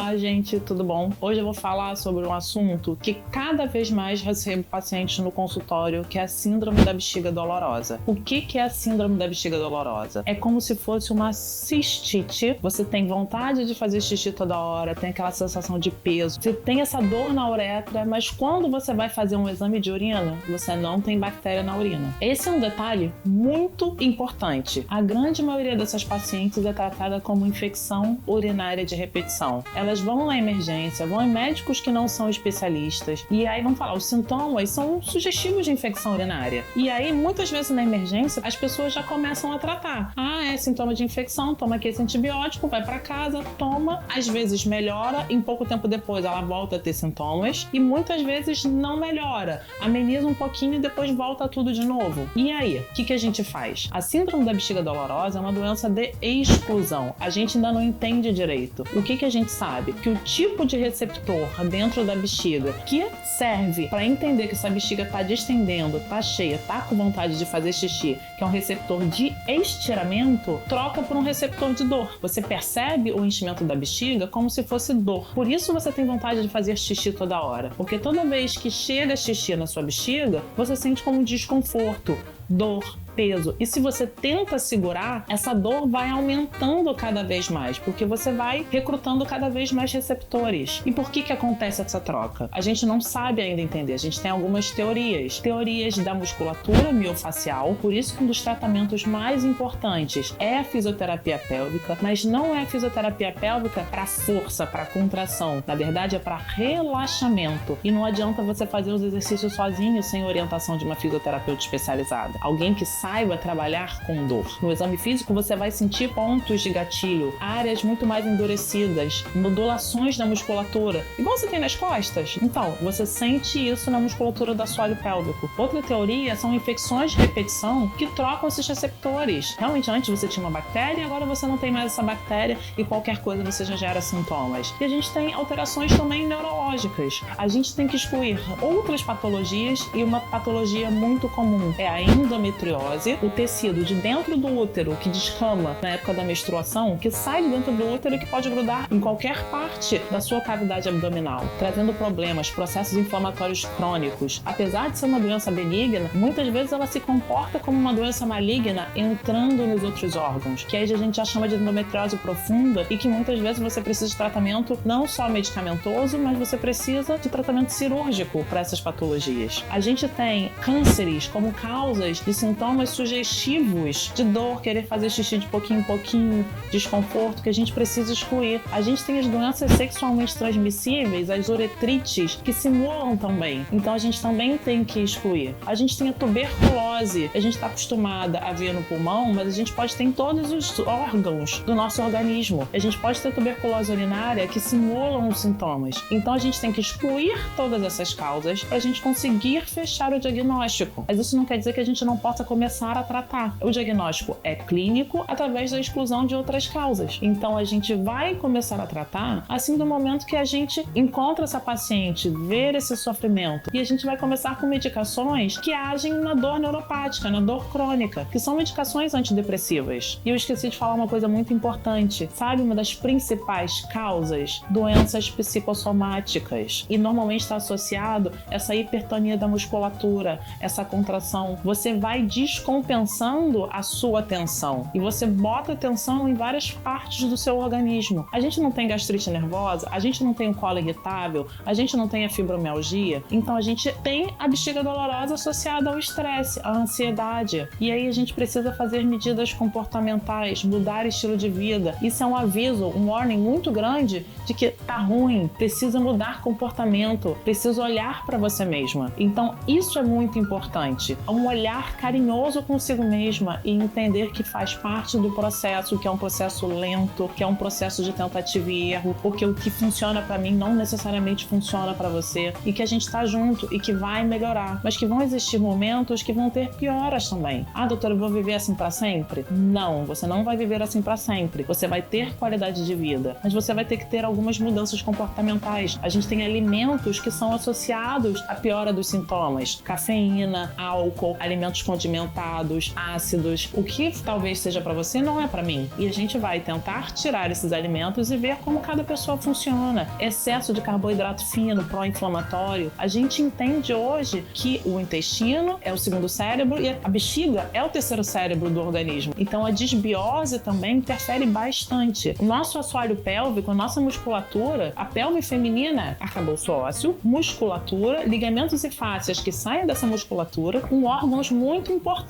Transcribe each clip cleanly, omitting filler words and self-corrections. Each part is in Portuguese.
Olá, gente, tudo bom? Hoje eu vou falar sobre um assunto que cada vez mais recebo pacientes no consultório, que é a síndrome da bexiga dolorosa. O que é a síndrome da bexiga dolorosa? É como se fosse uma cistite. Você tem vontade de fazer xixi toda hora, tem aquela sensação de peso, você tem essa dor na uretra, mas quando você vai fazer um exame de urina, você não tem bactéria na urina. Esse é um detalhe muito importante. A grande maioria dessas pacientes é tratada como infecção urinária de repetição. Elas vão na emergência, vão em médicos que não são especialistas e aí vão falar, os sintomas são sugestivos de infecção urinária. E aí, muitas vezes na emergência, as pessoas já começam a tratar. É sintoma de infecção, toma aqui esse antibiótico, vai pra casa, toma, às vezes melhora, em pouco tempo depois ela volta a ter sintomas e muitas vezes não melhora, ameniza um pouquinho e depois volta tudo de novo. E aí, o que a gente faz? A síndrome da bexiga dolorosa é uma doença de exclusão. A gente ainda não entende direito. O que a gente sabe? Que o tipo de receptor dentro da bexiga que serve para entender que essa bexiga está distendendo, está cheia, está com vontade de fazer xixi, que é um receptor de estiramento, troca por um receptor de dor. Você percebe o enchimento da bexiga como se fosse dor. Por isso você tem vontade de fazer xixi toda hora. Porque toda vez que chega xixi na sua bexiga, você sente como um desconforto, dor, peso. E se você tenta segurar, essa dor vai aumentando cada vez mais, porque você vai recrutando cada vez mais receptores. E por que acontece essa troca? A gente não sabe ainda entender. A gente tem algumas teorias. Teorias da musculatura miofacial, por isso que um dos tratamentos mais importantes é a fisioterapia pélvica, mas não é a fisioterapia pélvica para força, para contração. Na verdade, é para relaxamento. E não adianta você fazer os exercícios sozinho sem orientação de uma fisioterapeuta especializada. Alguém que saiba trabalhar com dor. No exame físico você vai sentir pontos de gatilho, áreas muito mais endurecidas, modulações na musculatura, igual você tem nas costas. Então, você sente isso na musculatura do assoalho pélvico. Outra teoria são infecções de repetição que trocam esses receptores. Realmente, antes você tinha uma bactéria e agora você não tem mais essa bactéria e qualquer coisa você já gera sintomas. E a gente tem alterações também neurológicas. A gente tem que excluir outras patologias e uma patologia muito comum é a endometriose, o tecido de dentro do útero que descama na época da menstruação, que sai de dentro do útero e que pode grudar em qualquer parte da sua cavidade abdominal, trazendo problemas, processos inflamatórios crônicos. Apesar de ser uma doença benigna, muitas vezes ela se comporta como uma doença maligna entrando nos outros órgãos, que aí a gente já chama de endometriose profunda e que muitas vezes você precisa de tratamento não só medicamentoso, mas você precisa de tratamento cirúrgico para essas patologias. A gente tem cânceres como causas de sintomas sugestivos de dor, querer fazer xixi de pouquinho em pouquinho, desconforto, que a gente precisa excluir. A gente tem as doenças sexualmente transmissíveis, as uretrites, que simulam também. Então a gente também tem que excluir. A gente tem a tuberculose, a gente está acostumada a ver no pulmão, mas a gente pode ter em todos os órgãos do nosso organismo. A gente pode ter tuberculose urinária que simulam os sintomas. Então a gente tem que excluir todas essas causas para a gente conseguir fechar o diagnóstico. Mas isso não quer dizer que a gente não possa começar a tratar. O diagnóstico é clínico através da exclusão de outras causas. Então a gente vai começar a tratar assim do momento que a gente encontra essa paciente, ver esse sofrimento, e a gente vai começar com medicações que agem na dor neuropática, na dor crônica, que são medicações antidepressivas. E eu esqueci de falar uma coisa muito importante. Sabe uma das principais causas? Doenças psicossomáticas. E normalmente está associado essa hipertonia da musculatura, essa contração. Você vai descompensando a sua tensão e você bota tensão em várias partes do seu organismo. A gente não tem gastrite nervosa, a gente não tem o colo irritável, a gente não tem a fibromialgia, então a gente tem a bexiga dolorosa associada ao estresse, à ansiedade. E aí a gente precisa fazer medidas comportamentais, mudar estilo de vida. Isso é um aviso, um warning muito grande de que tá ruim, precisa mudar comportamento, precisa olhar para você mesma. Então isso é muito importante. Um olhar carinhoso consigo mesma e entender que faz parte do processo, que é um processo lento, que é um processo de tentativa e erro, porque o que funciona para mim não necessariamente funciona para você, e que a gente tá junto e que vai melhorar, mas que vão existir momentos que vão ter pioras também. Doutora, eu vou viver assim para sempre? Não, você não vai viver assim para sempre. Você vai ter qualidade de vida, mas você vai ter que ter algumas mudanças comportamentais. A gente tem alimentos que são associados à piora dos sintomas: cafeína, álcool, alimentos condimentados, fermentados, ácidos. O que talvez seja para você não é para mim. E a gente vai tentar tirar esses alimentos e ver como cada pessoa funciona. Excesso de carboidrato fino, pró-inflamatório. A gente entende hoje que o intestino é o segundo cérebro e a bexiga é o terceiro cérebro do organismo. Então a disbiose também interfere bastante. O nosso assoalho pélvico, a nossa musculatura, a pelve feminina, arcabouço ósseo, musculatura, ligamentos e fáscias que saem dessa musculatura, com órgãos muito importantes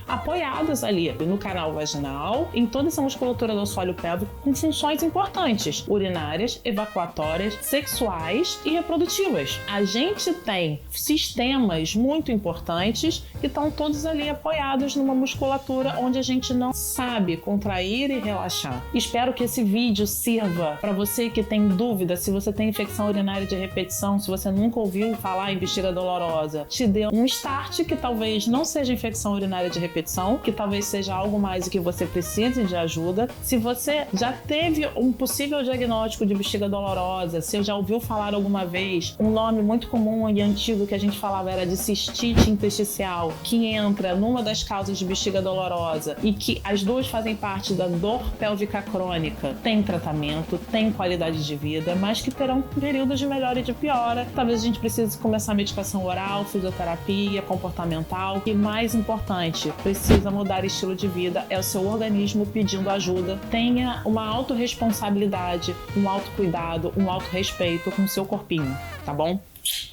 apoiados ali no canal vaginal, em toda essa musculatura do assoalho pélvico, com funções importantes, urinárias, evacuatórias, sexuais e reprodutivas. A gente tem sistemas muito importantes que estão todos ali apoiados numa musculatura onde a gente não sabe contrair e relaxar. Espero que esse vídeo sirva para você que tem dúvida se você tem infecção urinária de repetição, se você nunca ouviu falar em bexiga dolorosa, te dê um start que talvez não seja infecção urinária de repetição, que talvez seja algo mais e que você precise de ajuda. Se você já teve um possível diagnóstico de bexiga dolorosa, se já ouviu falar alguma vez, um nome muito comum e antigo que a gente falava era de cistite intersticial, que entra numa das causas de bexiga dolorosa e que as duas fazem parte da dor pélvica crônica, tem tratamento, tem qualidade de vida, mas que terão períodos de melhora e de piora. Talvez a gente precise começar a medicação oral, fisioterapia, comportamental e, mais importante, precisa mudar estilo de vida. É o seu organismo pedindo ajuda. Tenha uma autorresponsabilidade, um autocuidado, um autorrespeito com o seu corpinho, tá bom?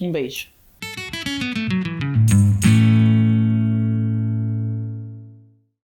Um beijo.